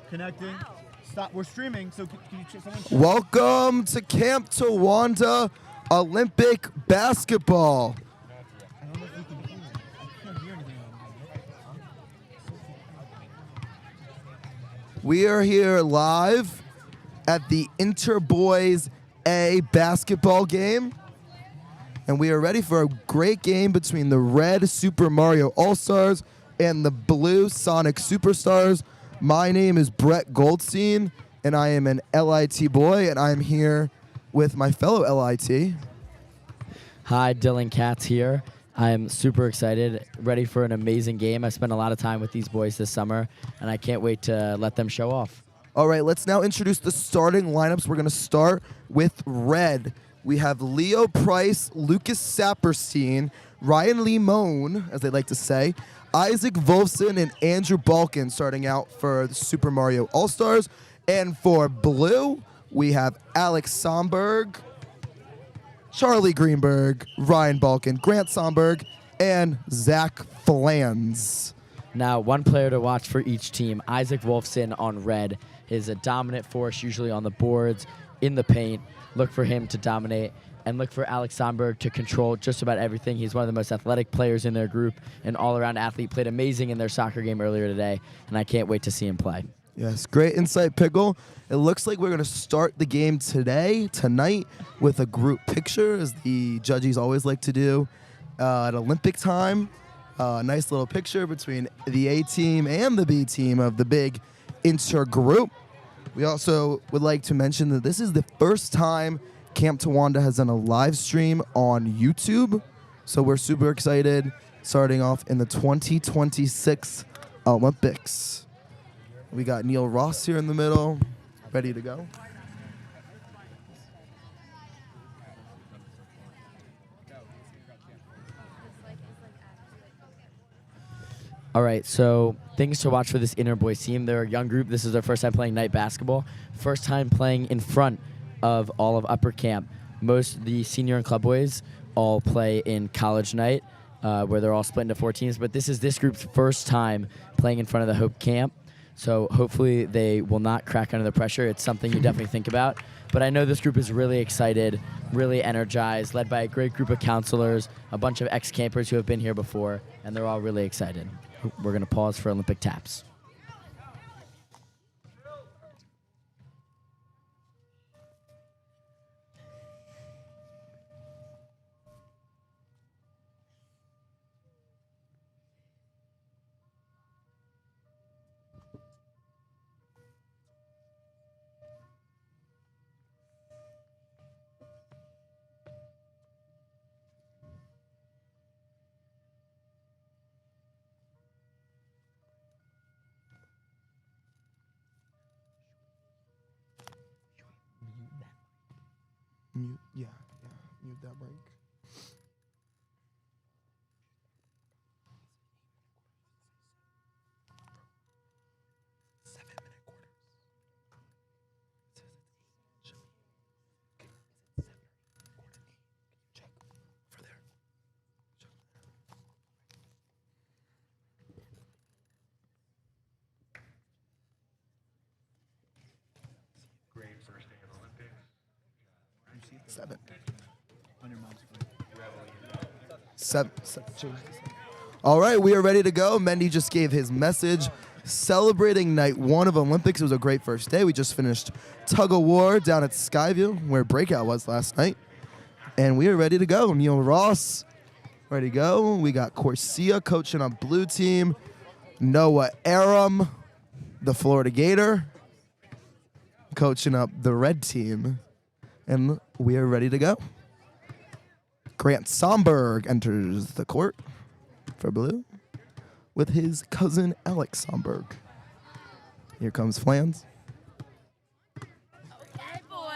Connecting. Stop. We're streaming, so can you someone check? Welcome to Camp Towanda Olympic Basketball. I don't know if we can hear it. I can't hear anything. We are here live at the Interboys A basketball game. And we are ready for a great game between the red Super Mario All-Stars and the blue Sonic Superstars. My name is Brett Goldstein, and I am an LIT boy, and I am here with my fellow LIT. Hi, Dylan Katz here. I am super excited, ready for an amazing game. I spent a lot of time with these boys this summer, and I can't wait to let them show off. All right, let's now introduce the starting lineups. We're going to start with red. We have Leo Price, Lucas Saperstein, Ryan Limon, as they like to say, Isaac Wolfson, and Andrew Balkin starting out for the Super Mario All-Stars. And for blue, we have Alex Somberg, Charlie Greenberg, Ryan Balkin, Grant Somberg, and Zach Flans. Now, one player to watch for each team. Isaac Wolfson on red is a dominant force, usually on the boards, in the paint. Look for him to dominate, and look for Alex Somberg to control just about everything. He's one of the most athletic players in their group, an all-around athlete, played amazing in their soccer game earlier today, and I can't wait to see him play. Yes, great insight, Pickle. It looks like we're going to start the game tonight, with a group picture, as the judges always like to do at Olympic time. A nice little picture between the A team and the B team of the big intergroup. We also would like to mention that this is the first time Camp Towanda has done a live stream on YouTube. So we're super excited, starting off in the 2026 Olympics. We got Neil Ross here in the middle, ready to go. All right, so things to watch for this Interboys team. They're a young group. This is their first time playing night basketball. First time playing in front of all of upper camp. Most of the senior and club boys all play in college night, where they're all split into 4 teams. But this is this group's first time playing in front of the Hope camp. So hopefully they will not crack under the pressure. It's something you definitely think about. But I know this group is really excited, really energized, led by a great group of counselors, a bunch of ex-campers who have been here before, and they're all really excited. We're going to pause for Olympic taps. Mute that mic. Great first day of Olympics. 7. On your mom's phone. 7. All right, we are ready to go. Mendy just gave his message celebrating night 1 of Olympics. It was a great first day. We just finished tug of war down at Skyview, where Breakout was last night. And we are ready to go. Neil Ross, ready to go. We got Corsia coaching on blue team. Noah Aram, the Florida Gator, coaching up the red team. And we are ready to go. Grant Somberg enters the court for blue with his cousin Alex Somberg. Here comes Flans. Okay, boys.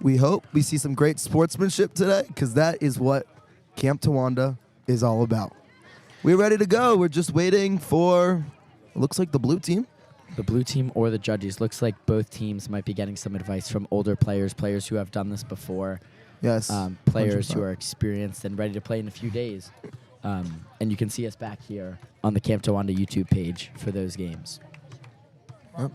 We hope we see some great sportsmanship today, because that is what Camp Towanda is all about. We're ready to go. We're just waiting for, it looks like, the blue team. The blue team or the judges. Looks like both teams might be getting some advice from older players, players who have done this before. Yes. Players who 100%. are experienced and ready to play in a few days. And you can see us back here on the Camp Towanda YouTube page for those games. Yep.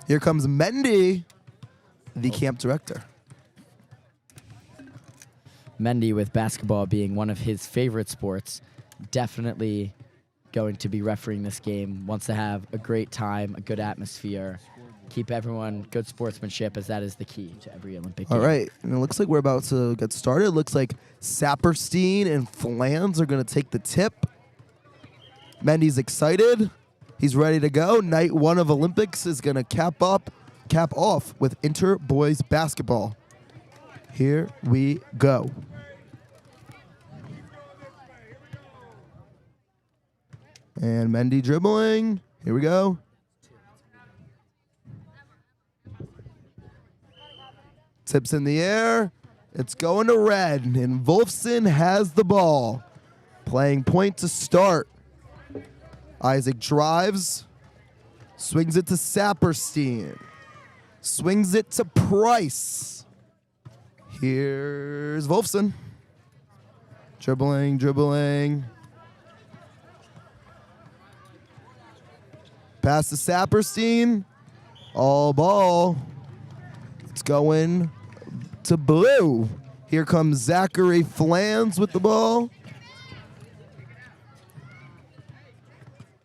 Here comes Mendy, the camp director. Mendy, with basketball being one of his favorite sports, definitely going to be refereeing this game. Wants to have a great time, a good atmosphere, keep everyone good sportsmanship, as that is the key to every Olympic game. All right, and it looks like we're about to get started. It looks like Saperstein and Flans are going to take the tip. Mendy's excited. He's ready to go. Night 1 of Olympics is going to cap off with inter boys basketball. Here we go. And Mendy dribbling. Here we go. Tips in the air. It's going to red, and Wolfson has the ball. Playing point to start. Isaac drives. Swings it to Saperstein. Swings it to Price. Here's Wolfson. Dribbling, dribbling. Pass to Saperstein. All ball. It's going to blue. Here comes Zachary Flans with the ball.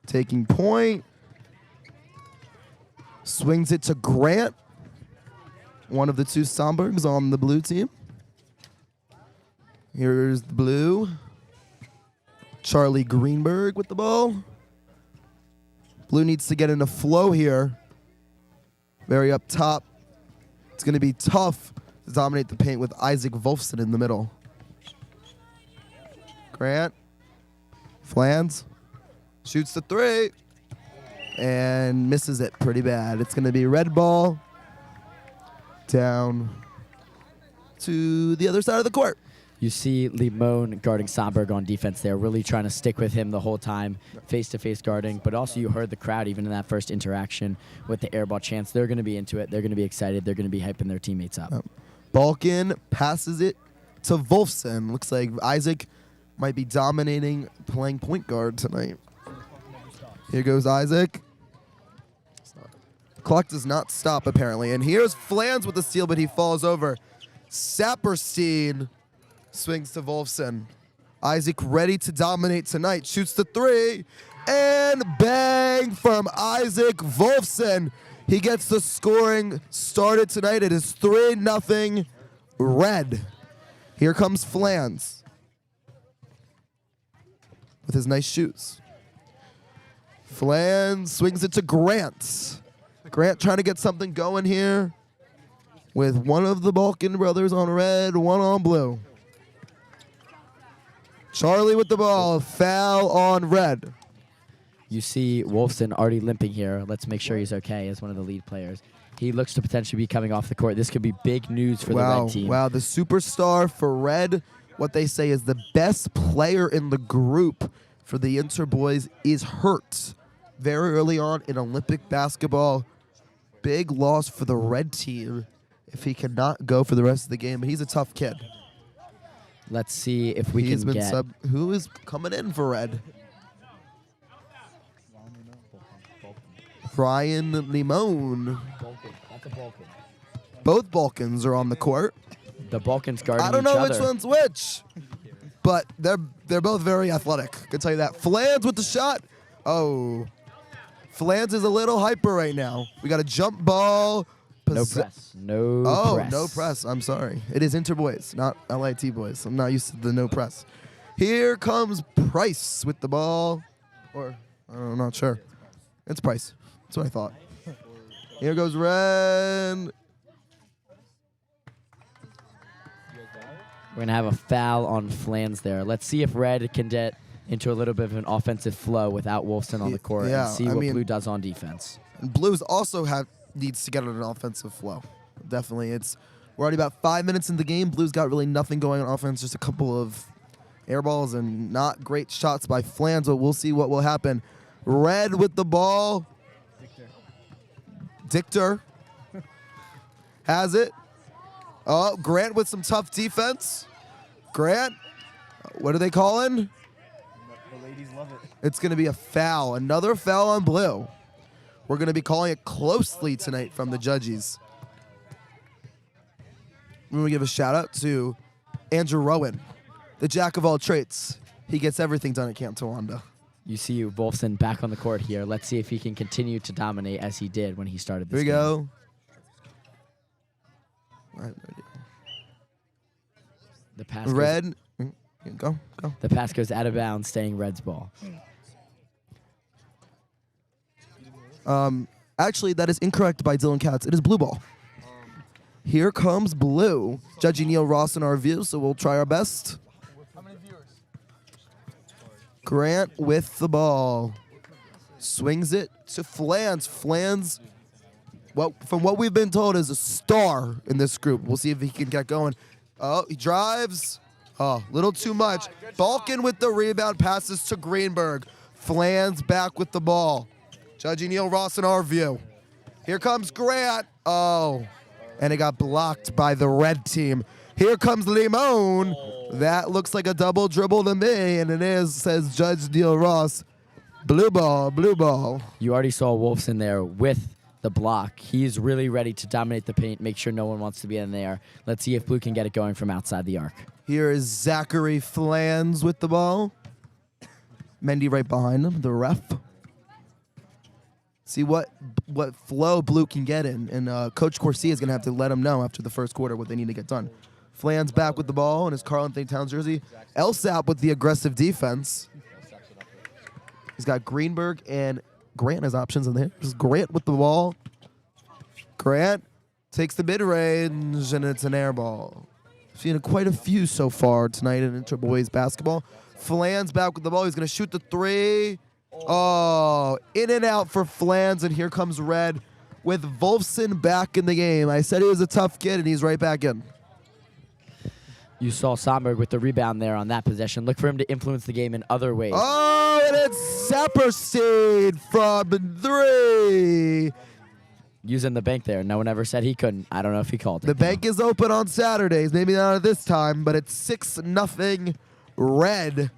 Taking point. Swings it to Grant. One of the 2 Sombergs on the blue team. Here's the blue. Charlie Greenberg with the ball. Blue needs to get in a flow here. Very up top. It's going to be tough to dominate the paint with Isaac Wolfson in the middle. Grant. Flans. Shoots the 3. And misses it pretty bad. It's going to be red ball. Down to the other side of the court. You see Limon guarding Somberg on defense there, really trying to stick with him the whole time, face-to-face guarding. But also you heard the crowd even in that first interaction with the airball chance. They're going to be into it. They're going to be excited. They're going to be hyping their teammates up. Balkan passes it to Wolfson. Looks like Isaac might be dominating playing point guard tonight. Here goes Isaac. Clock does not stop, apparently. And here's Flans with the steal, but he falls over. Saperstein swings to Wolfson. Isaac ready to dominate tonight. Shoots the 3. And bang from Isaac Wolfson. He gets the scoring started tonight. It is 3-0 red. Here comes Flans with his nice shoes. Flans swings it to Grant. Grant trying to get something going here with one of the Balkan brothers on red, one on blue. Charlie with the ball, foul on red. You see Wolfson already limping here. Let's make sure he's okay as one of the lead players. He looks to potentially be coming off the court. This could be big news for the red team. Wow, the superstar for red, what they say is the best player in the group for the Inter boys, is hurt very early on in Olympic basketball. Big loss for the red team if he cannot go for the rest of the game. But he's a tough kid. Let's see if we can get... Who is coming in for red? Brian Limon. That's a Balkan. Both Balkans are on the court. The Balkans guarding each I don't know other. which one's which, but they're both very athletic. I can tell you that. Flans with the shot. Oh, Flans is a little hyper right now. We got a jump ball. No press. No press. No press. I'm sorry. It is Inter boys, not LIT boys. I'm not used to the no press. Here comes Price with the ball. Or, I'm not sure. It's Price. That's what I thought. Here goes Red. We're going to have a foul on Flans there. Let's see if Red can get into a little bit of an offensive flow without Wolfson on the court and see what Blue does on defense. And Blues also needs to get on an offensive flow. Definitely. We're already about 5 minutes in the game. Blues got really nothing going on offense, just a couple of Air balls and not great shots by Flans, but we'll see what will happen. Red with the ball. Dichter has it. Oh, Grant with some tough defense. Grant, what are they calling? The ladies love it. It's going to be a foul. Another foul on blue. We're going to be calling it closely tonight from the judges. We want to give a shout out to Andrew Rowan, the jack of all trades. He gets everything done at Camp Towanda. You see Wolfson back on the court here. Let's see if he can continue to dominate as he did when he started this Here we game. go. The pass Red. Go. The pass goes out of bounds, staying Red's ball. Actually, that is incorrect by Dylan Katz. It is blue ball. Here comes blue. Judge Neil Ross in our view, so we'll try our best. How many viewers? Grant with the ball. Swings it to Flans. Flans, well, from what we've been told, is a star in this group. We'll see if he can get going. Oh, he drives. Oh, little too much. Balkan with the rebound, passes to Greenberg. Flans back with the ball. Judge Neil Ross in our view. Here comes Grant. Oh, and it got blocked by the red team. Here comes Limon. That looks like a double dribble to me, and it is, says Judge Neil Ross. Blue ball, blue ball. You already saw Wolfson there with the block. He's really ready to dominate the paint, make sure no one wants to be in there. Let's see if Blue can get it going from outside the arc. Here is Zachary Flans with the ball. Mendy right behind him, the ref. See what flow Blue can get in, and Coach Corsia is going to have to let him know after the first quarter what they need to get done. Flans back with the ball in his Karl Anthony Towns jersey. Elsap with the aggressive defense. He's got Greenberg and Grant as options in there. This is Grant with the ball. Grant takes the mid-range, and it's an air ball. Seen quite a few so far tonight in Interboys basketball. Flans back with the ball. He's going to shoot the three. Oh, in and out for Flans, and here comes Red with Wolfson back in the game. I said he was a tough kid, and he's right back in. You saw Somberg with the rebound there on that possession. Look for him to influence the game in other ways. Oh, and it's Saperstein from three. Using the bank there. No one ever said he couldn't. I don't know if he called it. The bank is open on Saturdays. Maybe not at this time, but it's 6-0 Red.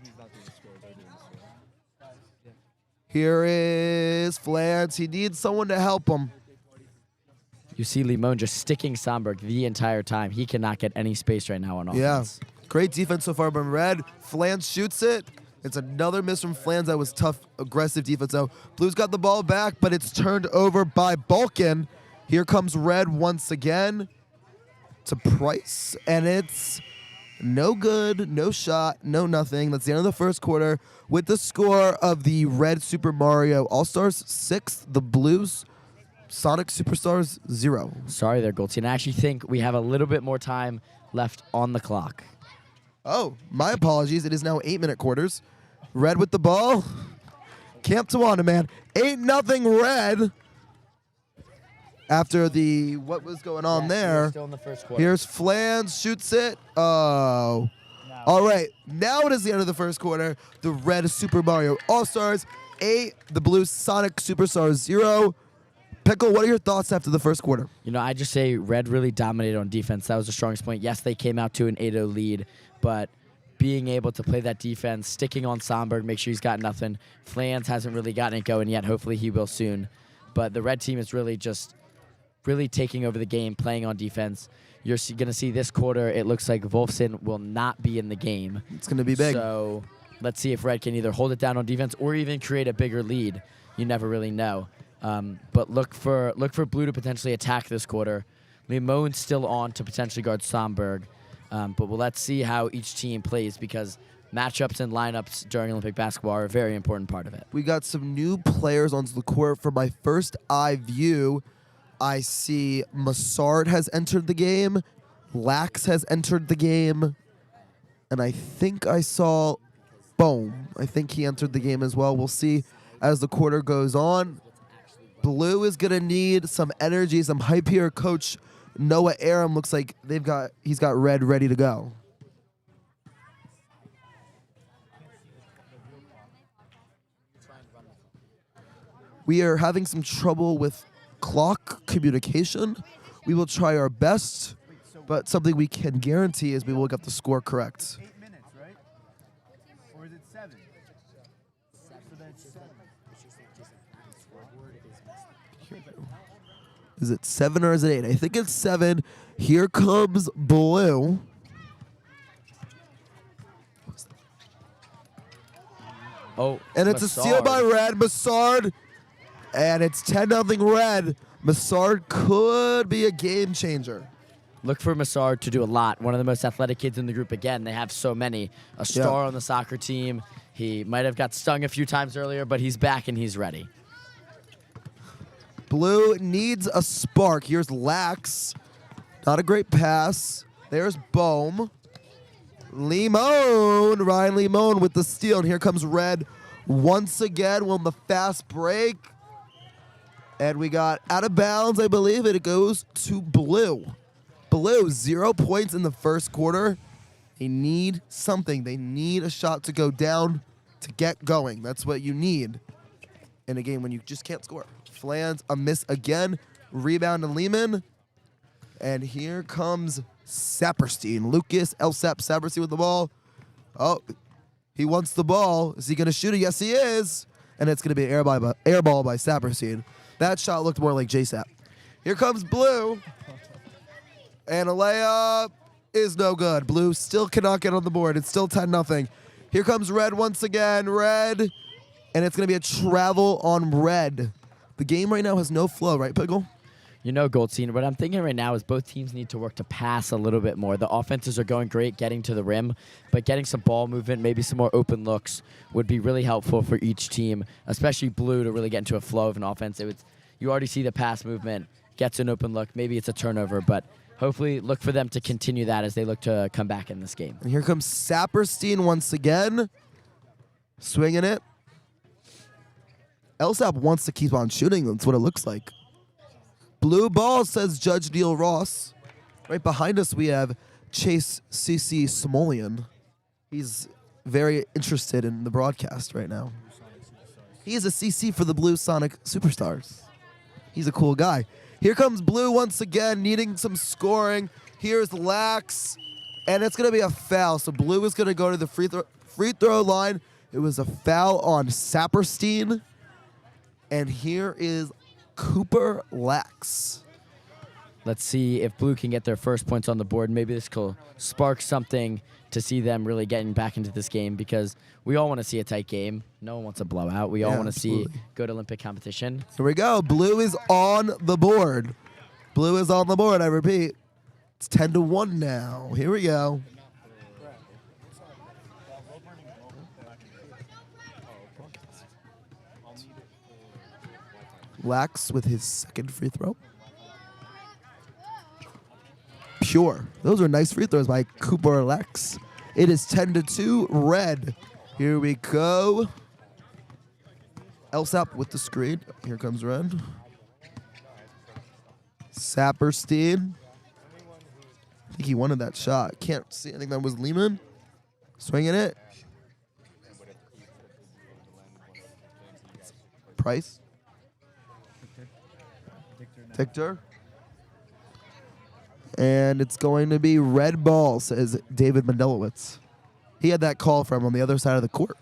Here is Flans. He needs someone to help him. You see Limon just sticking Somberg the entire time. He cannot get any space right now on offense. Yeah, great defense so far from Red. Flans shoots it. It's another miss from Flans. That was tough, aggressive defense. So Blue's got the ball back, but it's turned over by Balkan. Here comes Red once again to Price, and it's no good, no shot, no nothing. That's the end of the first quarter with the score of the Red Super Mario All-Stars 6, the Blues Sonic Superstars 0. Sorry there, Goldstein. I actually think we have a little bit more time left on the clock. Oh, my apologies. It is now 8-minute quarters. Red with the ball. Camp Towanda, man. 8-0 Red. After the, what was going on there? Still in the first quarter. Here's Flans, shoots it. Oh. All right, now it is the end of the first quarter. The Red Super Mario All-Stars 8, the Blue Sonic Superstars 0. Pickle, what are your thoughts after the first quarter? You know, I just say Red really dominated on defense. That was the strongest point. Yes, they came out to an 8-0 lead, but being able to play that defense, sticking on Somberg, make sure he's got nothing. Flans hasn't really gotten it going yet. Hopefully he will soon. But the Red team is really just taking over the game, playing on defense. You're going to see this quarter, it looks like Wolfson will not be in the game. It's going to be big. So let's see if Red can either hold it down on defense or even create a bigger lead. You never really know. But look for Blue to potentially attack this quarter. Limon's still on to potentially guard Somberg. But let's see how each team plays, because matchups and lineups during Olympic basketball are a very important part of it. We got some new players onto the court. From my first eye view, I see Massard has entered the game. Lax has entered the game. And I think I saw Bohm. I think he entered the game as well. We'll see as the quarter goes on. Blue is going to need some energy, some hype here. Coach Noah Aram looks like he's got Red ready to go. We are having some trouble with clock communication. We will try our best, but something we can guarantee is we will get the score correct. 8 minutes, right? Or is it 7? So that's 7. Is it 7 or is it 8? I think it's 7. Here comes blue. Oh, And it's a steal by red. Massard. And it's 10-0 red. Massard could be a game changer. Look for Massard to do a lot. One of the most athletic kids in the group again. They have so many. A star on the soccer team. He might have got stung a few times earlier, but he's back and he's ready. Blue needs a spark. Here's Lax. Not a great pass. There's Bohm. Limon. Ryan Limon with the steal. And here comes red once again on the fast break. And we got out of bounds, I believe, and it goes to blue. Blue, 0 points in the first quarter. They need something. They need a shot to go down to get going. That's what you need in a game when you just can't score. Flans, a miss again. Rebound to Lehman. And here comes Saperstein. Lucas Elsap Saperstein with the ball. Oh, he wants the ball. Is he going to shoot it? Yes, he is. And it's going to be an air ball by Saperstein. That shot looked more like JSAP. Here comes blue. And a layup is no good. Blue still cannot get on the board. It's still 10-0. Here comes red once again. Red. And it's going to be a travel on red. The game right now has no flow, right, Pickle? You know, Goldstein, what I'm thinking right now is both teams need to work to pass a little bit more. The offenses are going great getting to the rim, but getting some ball movement, maybe some more open looks would be really helpful for each team, especially blue to really get into a flow of an offense. You already see the pass movement, gets an open look, maybe it's a turnover, but hopefully look for them to continue that as they look to come back in this game. And here comes Saperstein once again. Swinging it. Elsap wants to keep on shooting. That's what it looks like. Blue ball, says Judge Neil Ross. Right behind us, we have Chase C.C. Smolian. He's very interested in the broadcast right now. He is a CC for the Blue Sonic Superstars. He's a cool guy. Here comes blue once again, needing some scoring. Here's Lax, and it's going to be a foul. So blue is going to go to the free throw line. It was a foul on Saperstein. And here is Cooper Lax. Let's see if blue can get their first points on the board. Maybe this will spark something to see them really getting back into this game, because we all want to see a tight game. No one wants a blowout. We all want to see good Olympic competition. Here we go. Blue is on the board. Blue is on the board, I repeat. It's 10-1 now. Here we go. Lax with his second free throw. Pure. Those are nice free throws by Cooper Lax. It is 10-2 red. Here we go. Elsap with the screen. Here comes red. Saperstein. I think he wanted that shot. Can't see. I think that was Lehman. Swinging it. Price. Victor. And it's going to be red ball, says David Mendelowitz. He had that call from on the other side of the court.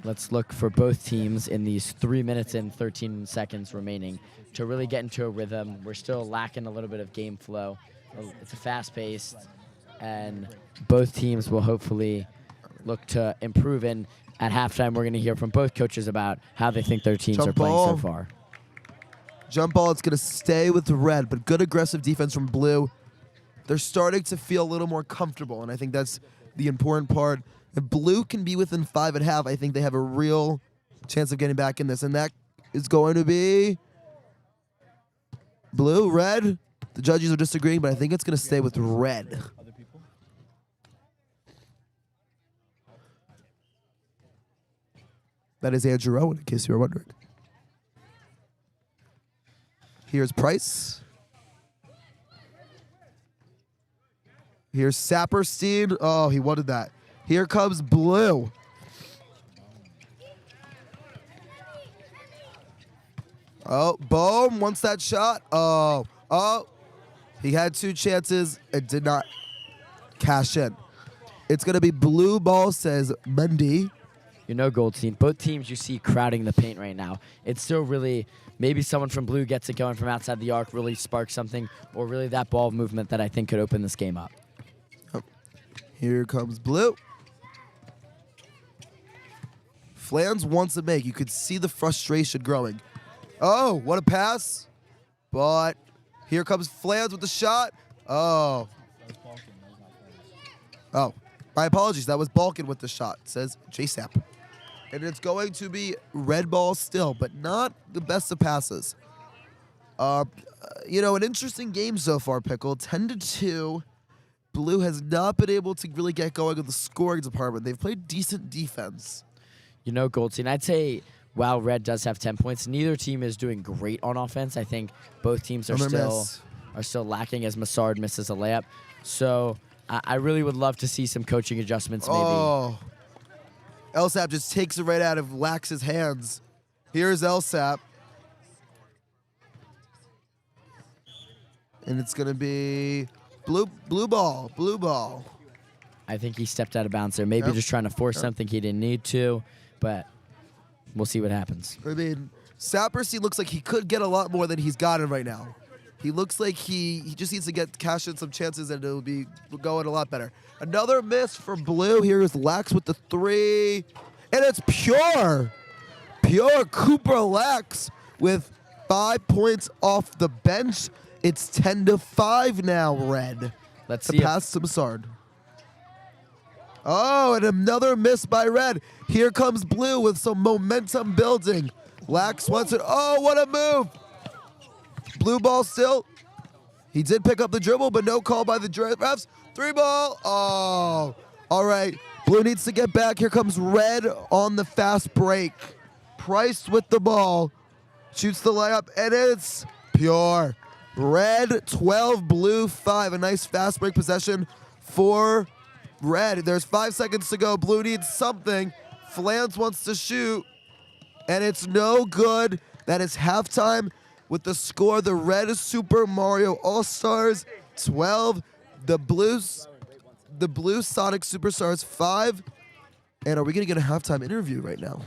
Let's look for both teams in these 3 minutes and 13 seconds remaining to really get into a rhythm. We're still lacking a little bit of game flow. It's a fast-paced, and both teams will hopefully look to improve. And at halftime, we're going to hear from both coaches about how they think their teams are playing so far. Jump ball, it's going to stay with red, but good aggressive defense from blue. They're starting to feel a little more comfortable, and I think that's the important part. If blue can be within 5 at half, I think they have a real chance of getting back in this, and that is going to be blue, red. The judges are disagreeing, but I think it's going to stay with red. That is Andrew Rowan, in case you were wondering. Here's Price. Here's Saperstein. Oh, he wanted that. Here comes blue. Oh, boom. Wants that shot. Oh. He had 2 chances and did not cash in. It's going to be blue ball, says Mendy. You know, Goldstein, both teams you see crowding the paint right now. It's still really, maybe someone from blue gets it going from outside the arc, really sparks something, or really that ball movement that I think could open this game up. Here comes blue. Flans wants to make. You could see the frustration growing. Oh, what a pass. But here comes Flans with the shot. Oh. Oh, my apologies. That was Balkan with the shot, says JSAP. And it's going to be red ball still, but not the best of passes. You know, an interesting game so far, Pickle. 10-2. Blue has not been able to really get going in the scoring department. They've played decent defense. You know, Goldstein, I'd say while red does have 10 points, neither team is doing great on offense. I think both teams are still lacking as Massard misses a layup. So I really would love to see some coaching adjustments maybe. Oh. Elsap just takes it right out of Lax's hands. Here's Elsap. And it's going to be blue ball. I think he stepped out of bounds there. Maybe just trying to force something he didn't need to, but we'll see what happens. I mean, Saperstein looks like he could get a lot more than he's gotten right now. He looks like he just needs to cash in some chances and it'll be going a lot better. Another miss for blue. Here's Lax with the 3. And it's pure Cooper Lax with 5 points off the bench. It's 10-5 now, red. Let's to see. Pass to Massard. Oh, and another miss by red. Here comes blue with some momentum building. Lax wants it. Oh, what a move. Blue ball still. He did pick up the dribble, but no call by the refs. 3 ball. Oh, all right. Blue needs to get back. Here comes red on the fast break. Price with the ball. Shoots the layup, and it's pure. Red 12, blue 5. A nice fast break possession for red. There's 5 seconds to go. Blue needs something. Flans wants to shoot, and it's no good. That is halftime with the score. The red is Super Mario All-Stars 12. The blue Sonic Superstars 5. And are we going to get a halftime interview right now?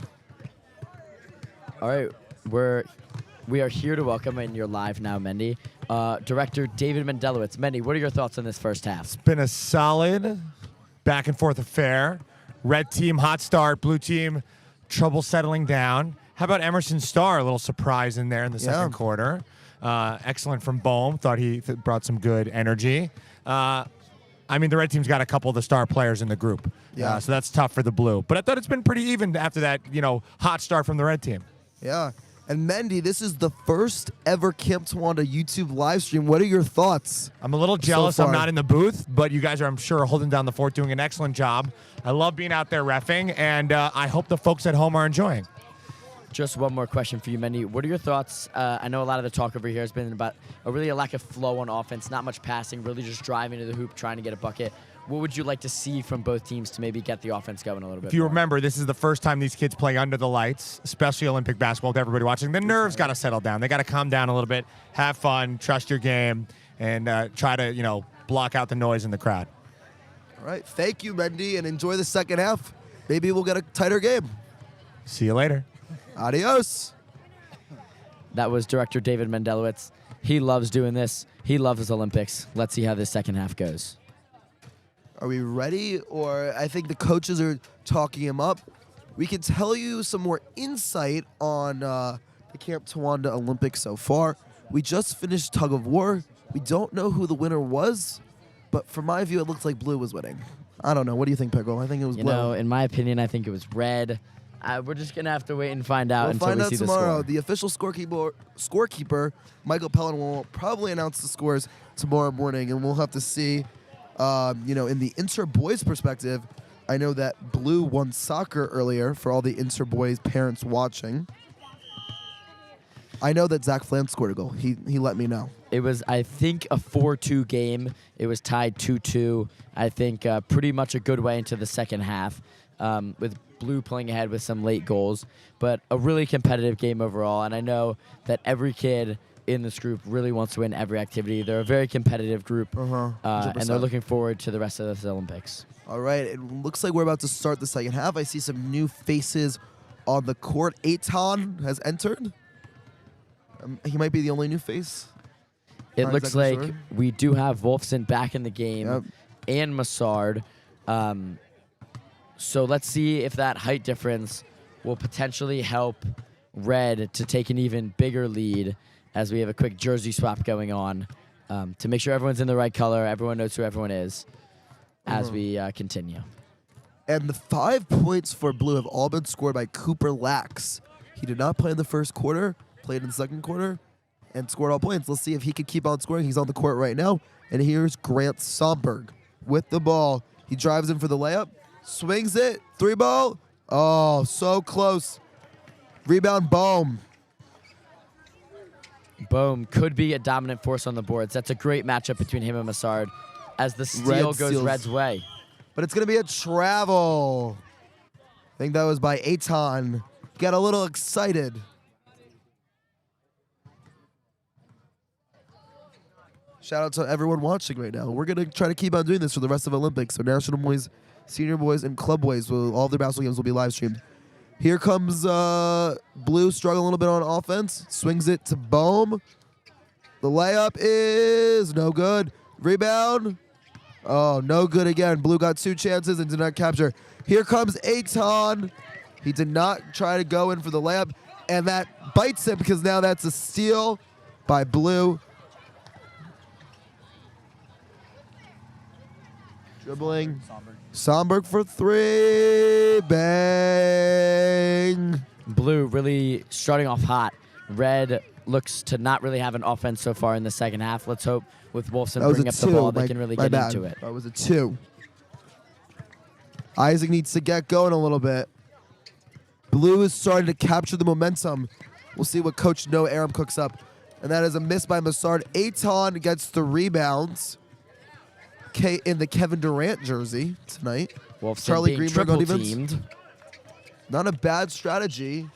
All right, we are here to welcome, and you're live now, Mendy. Director David Mendelowitz. Mendy, what are your thoughts on this first half? It's been a solid back and forth affair. Red team, hot start. Blue team, trouble settling down. How about Emerson Starr? A little surprise in there in the second quarter. Excellent from Bohm. Thought he brought some good energy. I mean, the red team's got a couple of the star players in the group. So that's tough for the blue. But I thought it's been pretty even after that, hot start from the red team. Yeah. And Mendy, this is the first ever Camp Towanda YouTube live stream. What are your thoughts? I'm a little jealous so I'm not in the booth, but you guys are, I'm sure, holding down the fort, doing an excellent job. I love being out there reffing, and I hope the folks at home are enjoying. Just one more question for you, Mendy. What are your thoughts? I know a lot of the talk over here has been about a lack of flow on offense, not much passing, really just driving to the hoop, trying to get a bucket. What would you like to see from both teams to maybe get the offense going a little bit If you more? remember, this is the first time these kids play under the lights, especially Olympic basketball with everybody watching. The nerves got to settle down. They got to calm down a little bit, have fun, trust your game, and try to, block out the noise in the crowd. All right. Thank you, Mendy, and enjoy the second half. Maybe we'll get a tighter game. See you later. Adios. That was Director David Mendelowitz. He loves doing this. He loves his Olympics. Let's see how this second half goes. Are we ready? Or I think the coaches are talking him up. We can tell you some more insight on the Camp Towanda Olympics so far. We just finished Tug of War. We don't know who the winner was, but from my view, it looks like blue was winning. I don't know. What do you think, Pickle? I think it was blue. In my opinion, I think it was red. We're just going to have to wait and find out until we see the score. We'll find out tomorrow. The official scorekeeper, Michael Pellin, will probably announce the scores tomorrow morning, and we'll have to see. In the inter-boys perspective, I know that blue won soccer earlier for all the inter-boys parents watching. I know that Zach Flan scored a goal. He let me know. It was, I think, a 4-2 game. It was tied 2-2. I think pretty much a good way into the second half, with Blue pulling ahead with some late goals. But a really competitive game overall, and I know that every kid in this group really wants to win every activity. They're a very competitive group, and they're looking forward to the rest of this Olympics. All right, it looks like we're about to start the second half. I see some new faces on the court. Eitan has entered. He might be the only new face. It Not looks exactly like sure. we do have Wolfson back in the game, Yep. and Massard. So let's see if that height difference will potentially help Red to take an even bigger lead, as we have a quick jersey swap going on, to make sure everyone's in the right color, everyone knows who everyone is, as we continue. And the 5 points for Blue have all been scored by Cooper Lax. He did not play in the first quarter, played in the second quarter, and scored all points. Let's see if he can keep on scoring. He's on the court right now. And here's Grant Somberg with the ball. He drives in for the layup, swings it, 3-ball. Oh, so close. Rebound, Bohm. Bohm could be a dominant force on the boards. That's a great matchup between him and Massard, as the steal Red goes steals. Red's way. But it's going to be a travel. I think that was by Eitan. Got a little excited. Shout out to everyone watching right now. We're going to try to keep on doing this for the rest of Olympics. So National Boys, Senior Boys, and Club Boys, all their basketball games will be live streamed. Here comes Blue, struggling a little bit on offense. Swings it to Bohm. The layup is no good. Rebound. Oh, no good again. Blue got 2 chances and did not capture. Here comes Eitan. He did not try to go in for the layup, and that bites him because now that's a steal by Blue. Dribbling. Somberg for 3. Bang. Blue really starting off hot. Red looks to not really have an offense so far in the second half. Let's hope with Wolfson That was bringing a up the 2. ball, they can really get bad. into it. That was a 2. Isaac needs to get going a little bit. Blue is starting to capture the momentum. We'll see what Coach Noah Aram cooks up. And that is a miss by Massard. Eitan gets the rebounds. In the Kevin Durant jersey tonight. Wolfson Charlie being Greenberg on triple defense. teamed. Not a bad strategy.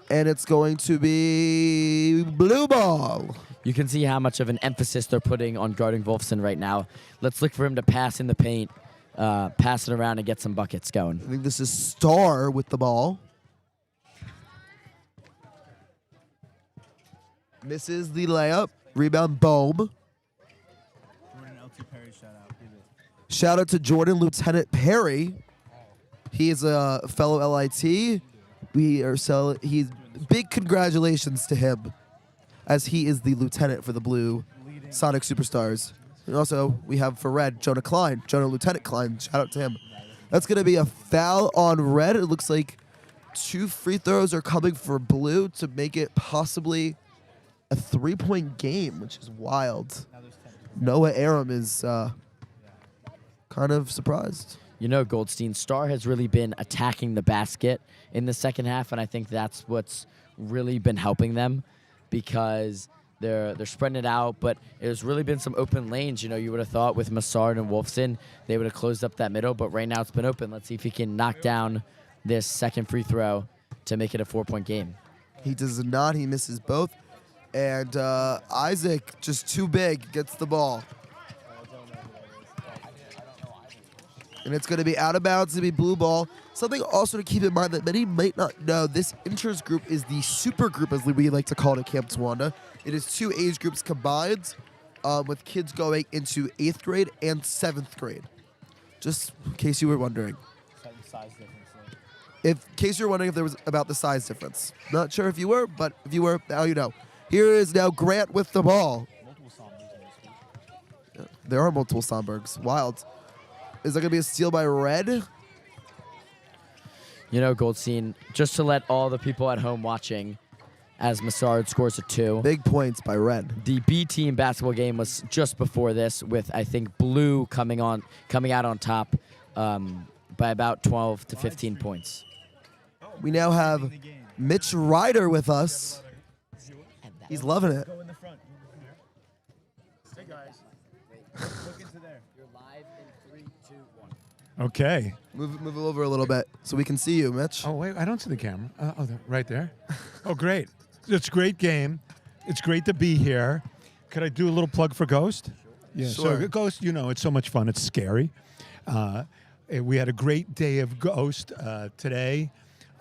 And it's going to be Blue ball. You can see how much of an emphasis they're putting on guarding Wolfson right now. Let's look for him to pass in the paint, pass it around, and get some buckets going. I think this is Starr with the ball. Misses the layup. Rebound, Bohm. Shout out to Jordan Lieutenant Perry. He is a fellow LIT. He's big congratulations to him, as he is the lieutenant for the Blue Sonic Superstars. And also, we have for Red, Jonah Klein. Jonah Lieutenant Klein. Shout out to him. That's going to be a foul on Red. It looks like 2 free throws are coming for Blue to make it possibly a 3-point game, which is wild. Noah Aram is kind of surprised. You know, Goldstein, Starr has really been attacking the basket in the second half, and I think that's what's really been helping them, because they're spreading it out, but there's really been some open lanes. You know, you would have thought with Massard and Wolfson, they would have closed up that middle, but right now it's been open. Let's see if he can knock down this second free throw to make it a 4-point game. He does not. He misses both. And Isaac, just too big, gets the ball. And it's going to be out of bounds. It's going to be Blue ball. Something also to keep in mind that many might not know, this inters group is the super group, as we like to call it at Camp Towanda. It is 2 age groups combined, with kids going into 8th grade and 7th grade. Just in case you were wondering. In case you're wondering if there was about the size difference. Not sure if you were, but if you were, now you know. Here is now Grant with the ball. There are multiple Sombergs. Wild. Is there going to be a steal by Red? You know, Goldstein, just to let all the people at home watching, as Massard scores a 2. Big points by Red. The B team basketball game was just before this, with I think Blue coming out on top by about 12 to 15 points. We now have Mitch Ryder with us. He's loving it. Look into there. You're live in 3, 2, 1. Okay. Move it over a little bit so we can see you, Mitch. Oh, wait, I don't see the camera. Right there. Oh, great. It's a great game. It's great to be here. Could I do a little plug for Ghost? Yeah, Sure. So Ghost, it's so much fun. It's scary. We had a great day of Ghost today,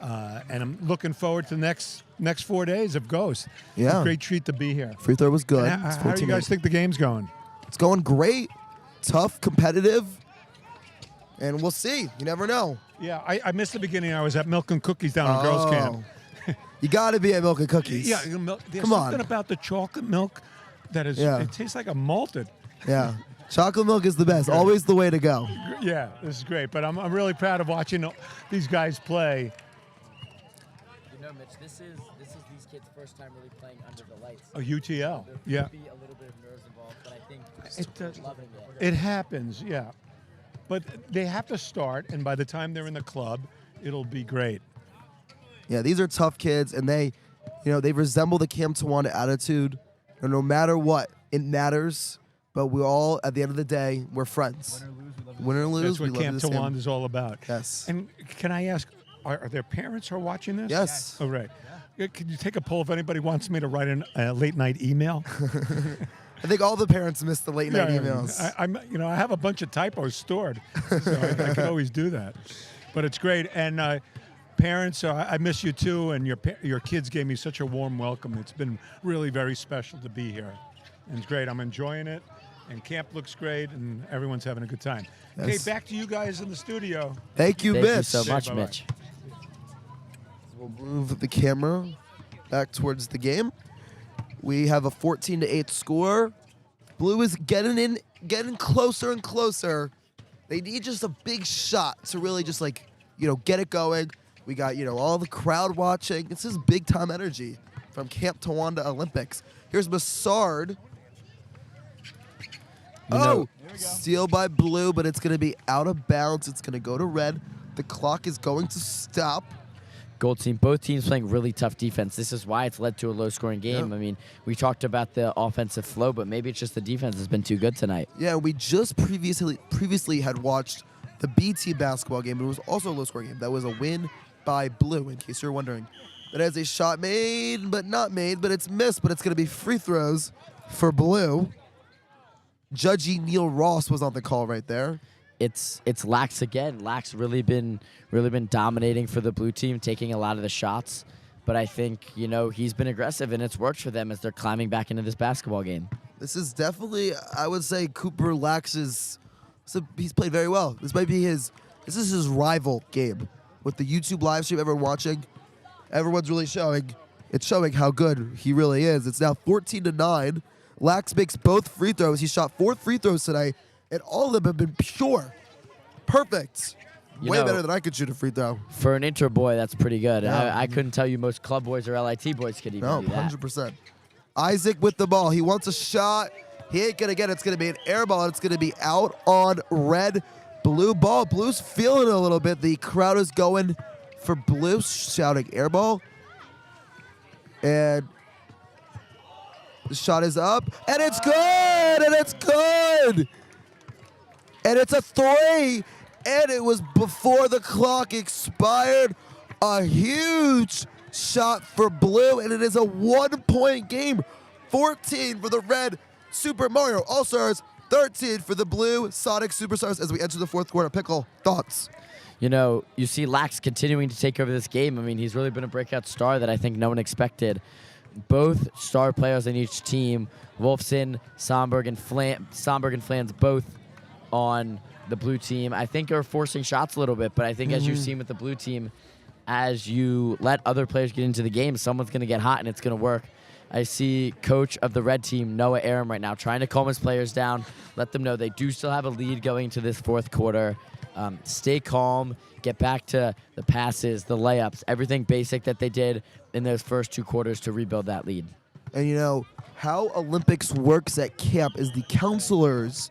and I'm looking forward to the next 4 days of Ghost. It's Yeah. a great treat to be here. Free throw was good. And It's how do you 14-8. guys think the game's going? It's going great, tough, competitive, and we'll see. You never know. Yeah, I missed the beginning. I was at Milk and Cookies down in Girls Camp. You got to be at Milk and Cookies. Yeah, there's Come on. something about the chocolate milk that is, Yeah. it tastes like a malted. Yeah. Chocolate milk is the best. Always the way to go. Yeah, this is great. But I'm really proud of watching these guys play. You know, Mitch, this is these kids' first time really playing under the lights. A UTL. There Yeah. could be a little bit of nerves involved, but I think It, loving it. it happens, yeah. But they have to start, and by the time they're in the club, it'll be great. Yeah, these are tough kids, and they resemble the Camp Towanda attitude. And no matter what, it matters. But we all, at the end of the day, we're friends. Win or lose, That's we what love Camp you the same. Towanda is all about. Yes. And can I ask, are there parents who are watching this? Yes. Oh, right. Yeah, could you take a poll if anybody wants me to write a late night email? I think all the parents miss the late night emails. I have a bunch of typos stored, so I can always do that. But it's great, and parents, I miss you too, and your kids gave me such a warm welcome. It's been really very special to be here, and it's great. I'm enjoying it, and camp looks great, and everyone's having a good time. Okay, Yes. back to you guys in the studio. Thank you, Thank Mitch. you so much, Bye-bye. Mitch. We'll move the camera back towards the game. We have a 14-8 score. Blue is getting closer and closer. They need just a big shot to really just get it going. We got, all the crowd watching. This is big time energy from Camp Towanda Olympics. Here's Massard. Steal by Blue, but it's going to be out of bounds. It's going to go to red. The clock is going to stop. Gold team, both teams playing really tough defense. This is why it's led to a low-scoring game. Yeah. I mean, we talked about the offensive flow, but maybe it's just the defense has been too good tonight. Yeah, we just previously had watched the B team basketball game, but it was also a low-scoring game. That was a win by Blue, in case you're wondering. That has a shot made, but not made, but it's missed, but it's going to be free throws for Blue. Judgy Neil Ross was on the call right there. It's Lax again. Lax really been dominating for the blue team, taking a lot of the shots. But I think, he's been aggressive, and it's worked for them as they're climbing back into this basketball game. This is definitely, I would say, Cooper Lax's. He's played very well. This is his rival game. With the YouTube live stream, everyone watching, everyone's really showing how good he really is. It's now 14-9. Lax makes both free throws. He shot 4 free throws today, and all of them have been pure. Perfect. Way better than I could shoot a free throw. For an inter boy, that's pretty good. Yeah. I couldn't tell you most club boys or LIT boys could even No, do that. 100%. Isaac with the ball. He wants a shot. He ain't going to get it. It's going to be an air ball, and it's going to be out on red. Blue ball. Blue's feeling it a little bit. The crowd is going for Blue, shouting air ball. And the shot is up, and it's good, and it's good. And it's a 3, and it was before the clock expired. A huge shot for Blue, and it is a 1-point game. 14 for the red Super Mario All-Stars, 13 for the blue Sonic Superstars as we enter the fourth quarter. Pickle, thoughts? You see Lax continuing to take over this game. I mean, he's really been a breakout star that I think no one expected. Both star players in each team, Wolfson, Somberg, and Flans, both on the blue team, I think are forcing shots a little bit. But I think as you've seen with the blue team, as you let other players get into the game, someone's going to get hot and it's going to work. I see coach of the red team, Noah Aram, right now trying to calm his players down, let them know they do still have a lead going into this fourth quarter. Stay calm, get back to the passes, the layups, everything basic that they did in those first 2 quarters to rebuild that lead. And how Olympics works at camp is the counselors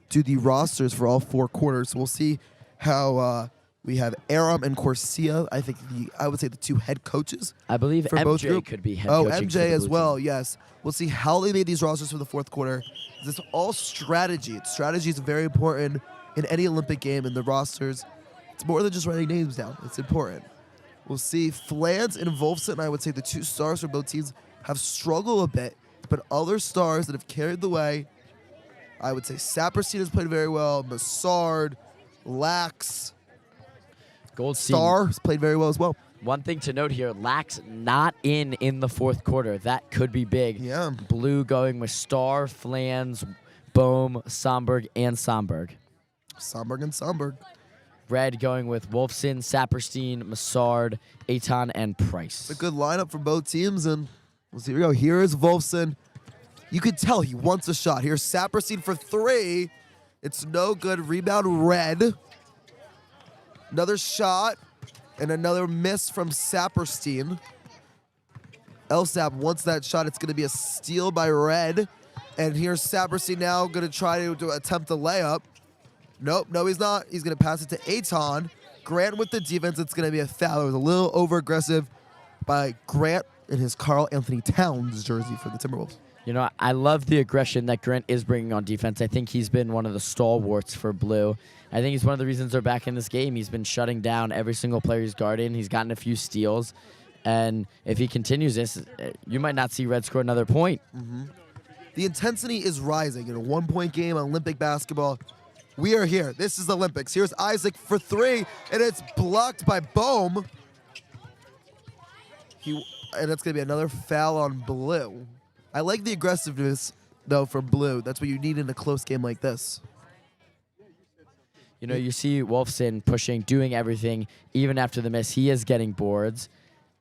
do the rosters for all 4 quarters. So we'll see how We have Aram and Corsia. I think I would say the 2 head coaches. I believe for both MJ group. could be head Oh, coaching for MJ the as blue well. team. Yes. We'll see how they made these rosters for the 4th quarter. This is all strategy. Strategy is very important in any Olympic game, and the rosters, it's more than just writing names down. It's important. We'll see Flans and Wolfson, I would say the 2 stars for both teams, have struggled a bit, but other stars that have carried the way, I would say Saperstein has played very well, Massard, Lax, Goldstein. Star has played very well as well. One thing to note here, Lax not in the 4th quarter. That could be big. Yeah. Blue going with Star, Flans, Bohm, Somberg, and Somberg. Somberg and Somberg. Red going with Wolfson, Saperstein, Massard, Aton, and Price. It's a good lineup for both teams, and we'll see. Here we go. Here is Wolfson. You can tell he wants a shot. Here's Saperstein for 3. It's no good. Rebound Red. Another shot, and another miss from Saperstein. Elsap wants that shot. It's going to be a steal by Red. And here's Saperstein now going to try to attempt a layup. Nope, no, he's not. He's going to pass it to Aton. Grant with the defense. It's going to be a foul. It was a little over-aggressive by Grant in his Karl Anthony Towns jersey for the Timberwolves. You know, I love the aggression that Grant is bringing on defense. I think he's been one of the stalwarts for Blue. I think he's one of the reasons they're back in this game. He's been shutting down every single player he's guarding. He's gotten a few steals. And if he continues this, you might not see Red score another point. The intensity is rising in a 1-point game on Olympic basketball. We are here. This is Olympics. Here's Isaac for 3, and it's blocked by Bohm. And it's going to be another foul on Blue. I like the aggressiveness, though, from Blue. That's what you need in a close game like this. You know, you see Wolfson pushing, doing everything, even after the miss. He is getting boards,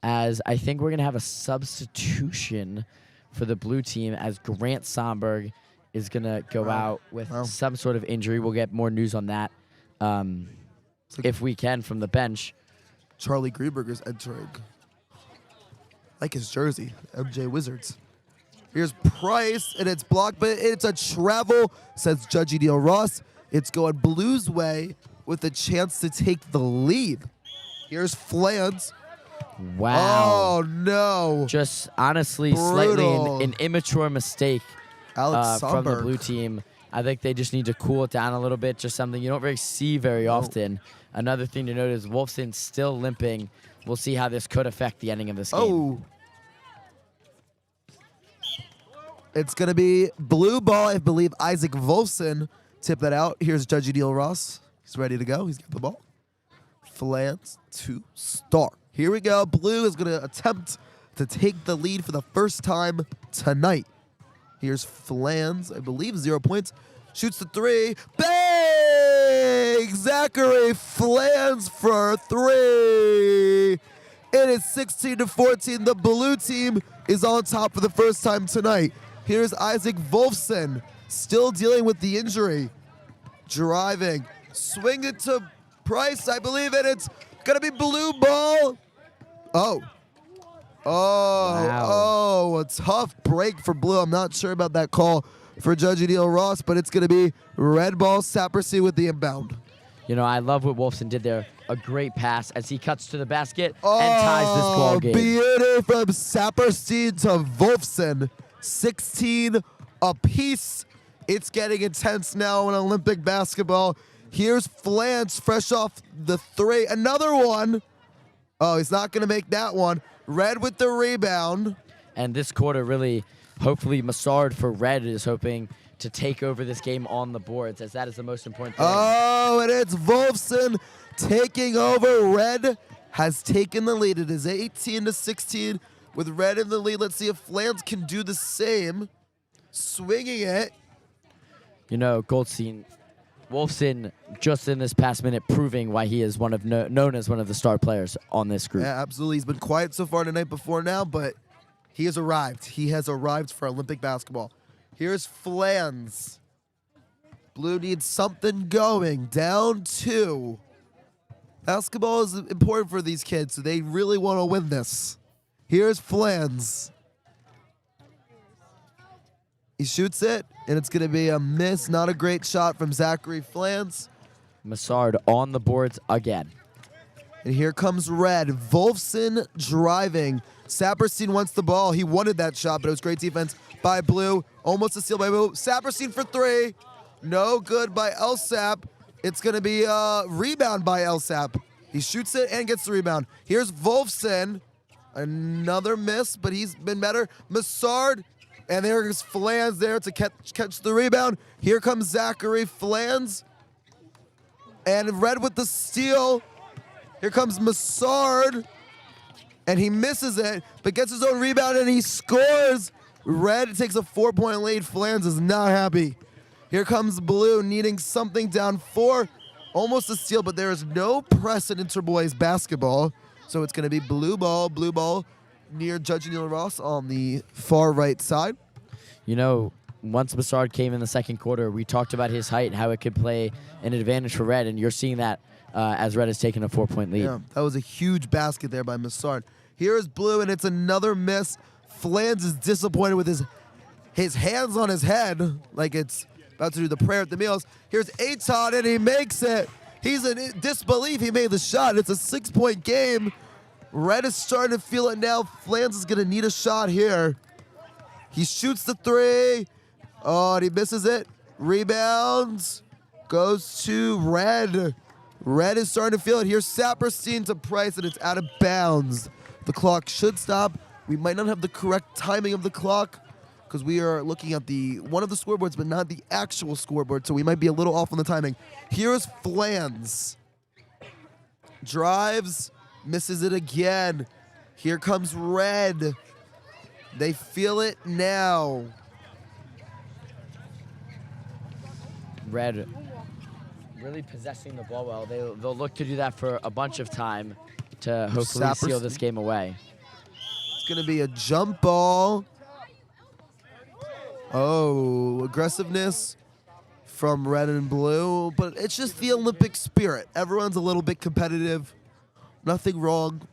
as I think we're going to have a substitution for the blue team as Grant Somberg is going to go out with some sort of injury. We'll get more news on that if we can from the bench. Charlie Greenberger's entering. Like his jersey, MJ Wizards. Here's Price, and it's blocked, but it's a travel, says Judge Neil Ross. It's going Blue's way with a chance to take the lead. Here's Flans. Wow. Oh, no. Just honestly, Brutal. slightly an immature mistake Alex from the Somberg. blue team. I think they just need to cool it down a little bit, just something you don't really see very often. Another thing to note is Wolfson's still limping. We'll see how this could affect the ending of this game. Oh. It's going to be blue ball. I believe Isaac Wolfson tipped that out. Here's Judge Neil Ross. He's ready to go. He's got the ball. Flans to Star. Here we go. Blue is going to attempt to take the lead for the first time tonight. Here's Flans. I believe 0 points. Shoots the 3. Bang! Zachary Flans for 3. It is 16-14. The blue team is on top for the first time tonight. Here's Isaac Wolfson, still dealing with the injury. Driving. Swing it to Price, I believe, and it's going to be blue ball. Oh. Oh, Wow. Oh, a tough break for blue. I'm not sure about that call for Judge Neil Ross, but it's going to be red ball, Saperstein with the inbound. You know, I love what Wolfson did there. A great pass as he cuts to the basket and ties this ball game. Beauty from Saperstein to Wolfson. 16 apiece. It's getting intense now in Olympic basketball. Here's Flans, fresh off the 3. Another one. Oh, he's not going to make that one. Red with the rebound. And this quarter really, hopefully Massard for Red is hoping to take over this game on the boards, as that is the most important thing. Oh, and it's Wolfson taking over. Red has taken the lead. It is 18-16 with Red in the lead. Let's see if Flans can do the same. Swinging it. You know, Goldstein, Wolfson just in this past minute proving why he is one of known as one of the star players on this group. Yeah, absolutely. He's been quiet so far tonight before now, but he has arrived. He has arrived for Olympic basketball. Here's Flans. Blue needs something going. Down 2. Basketball is important for these kids, so they really want to win this. Here's Flans. He shoots it, and it's going to be a miss. Not a great shot from Zachary Flans. Massard on the boards again. And here comes red. Wolfson driving. Saperstein wants the ball. He wanted that shot, but it was great defense by blue. Almost a steal by blue. Saperstein for three. No good by Elsap. It's going to be a rebound by Elsap. He shoots it and gets the rebound. Here's Wolfson. Another miss, but he's been better. Massard. And there's Flans there to catch the rebound. Here comes Zachary Flans. And red with the steal. Here comes Massard. And he misses it, but gets his own rebound and he scores. Red takes a 4-point lead. Flans is not happy. Here comes blue needing something down 4. Almost a steal, but there is no press in Interboys basketball. So it's going to be blue ball near Judge Neil Ross on the far right side. You know, once Massard came in the second quarter, we talked about his height and how it could play an advantage for red, and you're seeing that as red has taken a 4-point lead. Yeah, that was a huge basket there by Massard. Here is blue, and it's another miss. Flans is disappointed with his hands on his head, like it's about to do the prayer at the meals. Here's Aton, and he makes it. He's in disbelief he made the shot. It's a 6-point game. Red is starting to feel it now. Flans is going to need a shot here. He shoots the 3. Oh, and he misses it. Rebounds. Goes to red. Red is starting to feel it. Here's Saperstein to Price, and it's out of bounds. The clock should stop. We might not have the correct timing of the clock because we are looking at one of the scoreboards, but not the actual scoreboard, so we might be a little off on the timing. Here's Flans. Drives, misses it again. Here comes red. They feel it now. Red really possessing the ball well. They'll look to do that for a bunch of time to hopefully seal this game away. It's going to be a jump ball. Oh, aggressiveness from red and blue, but it's just the Olympic spirit. Everyone's a little bit competitive. Nothing wrong.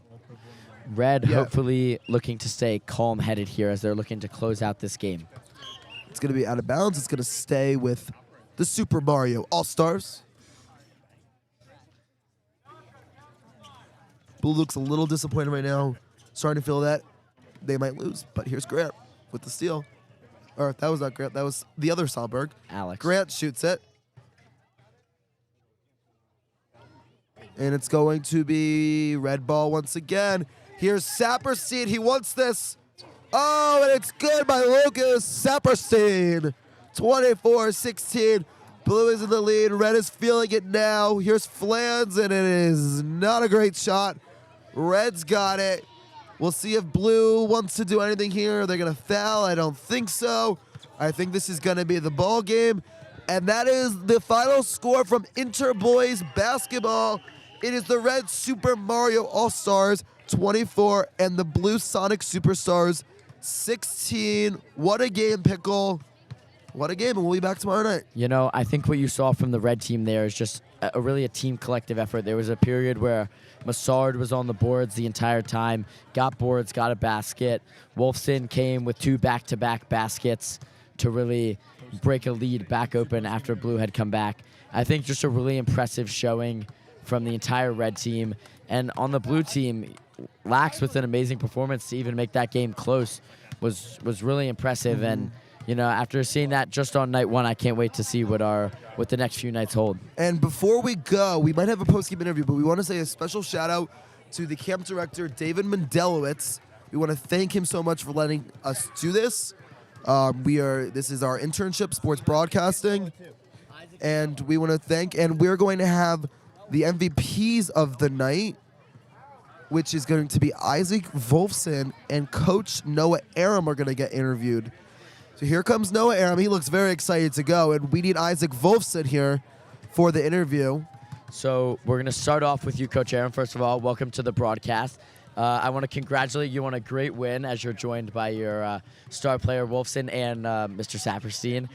Red hopefully looking to stay calm-headed here as they're looking to close out this game. It's going to be out of bounds. It's going to stay with the Super Mario All-Stars. Blue looks a little disappointed right now. Starting to feel that they might lose, but here's Grant with the steal. Or that was not Grant, that was the other Solberg. Alex. Grant shoots it. And it's going to be red ball once again. Here's Saperstein, he wants this. Oh, and it's good by Lucas Saperstein. 24-16. Blue is in the lead. Red is feeling it now. Here's Flans, and it is not a great shot. Red's got it. We'll see if blue wants to do anything here. They're going to foul. I don't think so. I think this is going to be the ball game. And that is the final score from Interboys basketball. It is the red Super Mario All-Stars 24 and the blue Sonic Superstars 16. What a game, Pickle. What a game, and we'll be back tomorrow night. You know, I think what you saw from the red team there is just really a team collective effort. There was a period where Massard was on the boards the entire time, got boards, got a basket. Wolfson came with 2 back-to-back baskets to really break a lead back open after blue had come back. I think just a really impressive showing from the entire red team. And on the blue team, Lax with an amazing performance to even make that game close was really impressive. And you know, after seeing that just on night 1, I can't wait to see what the next few nights hold. And before we go, we might have a post-game interview, but we want to say a special shout-out to the camp director, David Mendelowitz. We want to thank him so much for letting us do this. This is our internship, sports broadcasting, and we want to thank, and we're going to have the MVPs of the night, which is going to be Isaac Wolfson and Coach Noah Aram are going to get interviewed. So here comes Noah Aram. He looks very excited to go, and we need Isaac Wolfson here for the interview. So we're going to start off with you, Coach Aram. First of all, welcome to the broadcast. I want to congratulate you on a great win as you're joined by your star player, Wolfson, and Mr. Saperstein.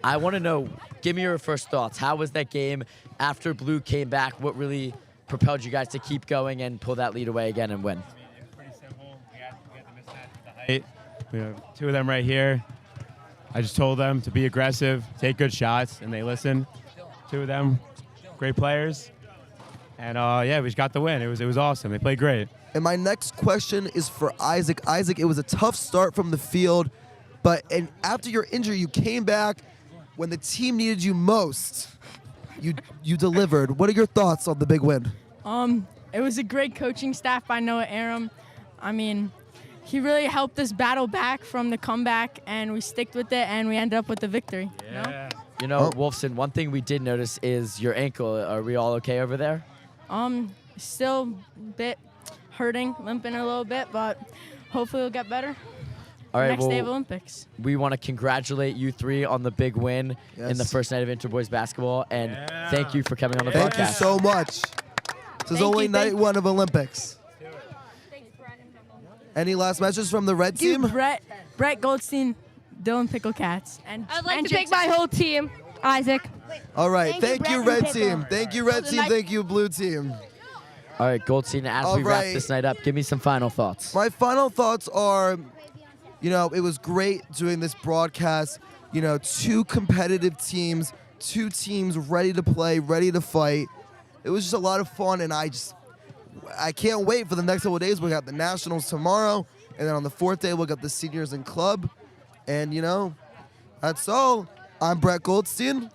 I want to know, give me your first thoughts. How was that game after Blue came back? What really propelled you guys to keep going and pull that lead away again and win? It's pretty simple. We had the mismatch with the height. We have 2 of them right here. I just told them to be aggressive, take good shots, and they listened. 2 of them, great players. And yeah, we just got the win. It was awesome. They played great. And my next question is for Isaac. Isaac, it was a tough start from the field, and after your injury, you came back when the team needed you most. You delivered. What are your thoughts on the big win? It was a great coaching staff by Noah Aram. I mean, he really helped us battle back from the comeback, and we sticked with it, and we ended up with the victory. Yeah. You know, Wolfson, one thing we did notice is your ankle. Are we all okay over there? Still a bit hurting, limping a little bit, but hopefully it'll get better. All right, Next day of Olympics. We want to congratulate you three on the big win in the first night of Interboys basketball, and thank you for coming on the podcast. Thank you so much. This is only night one of Olympics. Any last messages from the red team? Brett Goldstein, Dylan Pickle Cats, and I'd like to thank my whole team, Isaac. All right, thank you, red team. Thank you, red team. night. Thank you, blue team. All right, Goldstein, as we wrap this night up, give me some final thoughts. My final thoughts are, it was great doing this broadcast. Two competitive teams, two teams ready to play, ready to fight. It was just a lot of fun, and I can't wait for the next couple of days. We got the Nationals tomorrow, and then on the fourth day, we'll got the seniors in club. And, that's all. I'm Brett Goldstein.